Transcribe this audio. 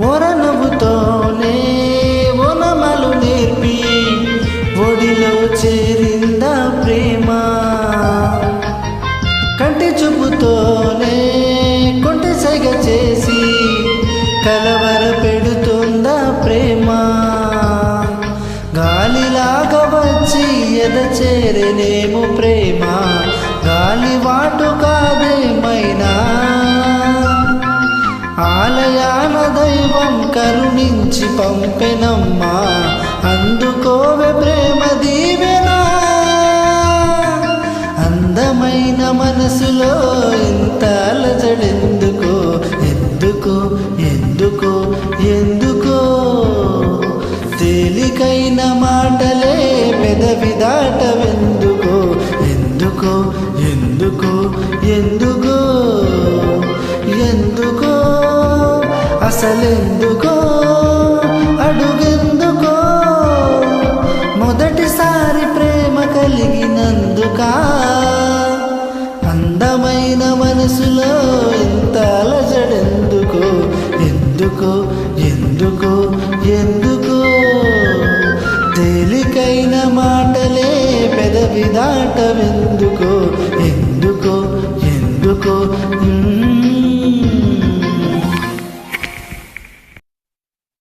మొరనవ్వుతోనే ఓనమలు నేర్పి ఒడిలో చేరిందా ప్రేమ. కంటి చూపుతోనే కొంటె సైగ చేసి కలవర పెడుతుందా ప్రేమ. గాలిలాగా వచ్చి ఎద చేరేనేమో ప్రేమ, గాలివాటు కాదేమైనా. ఆలయాన దైవం కరుణించి పంపెనమ్మా, అందుకోవే ప్రేమ దీవెనా. అందమైన మనసులో ఇంత అలజడెందుకో, ఎందుకో ఎందుకో ఎందుకో. తేలికైన మాటలే పెదవి దాటవెందుకో, ఎందుకో ఎందుకో ఎందుకో ఎందుకో. అసలెందుకో అడుగెందుకో, మొదటిసారి ప్రేమ కలిగినందుకా. అందమైన మనసులో ఇంత అలజడెందుకో, ఎందుకో ఎందుకో ఎందుకో. తేలికైన మాటలే పెదవి దాటవెందుకో,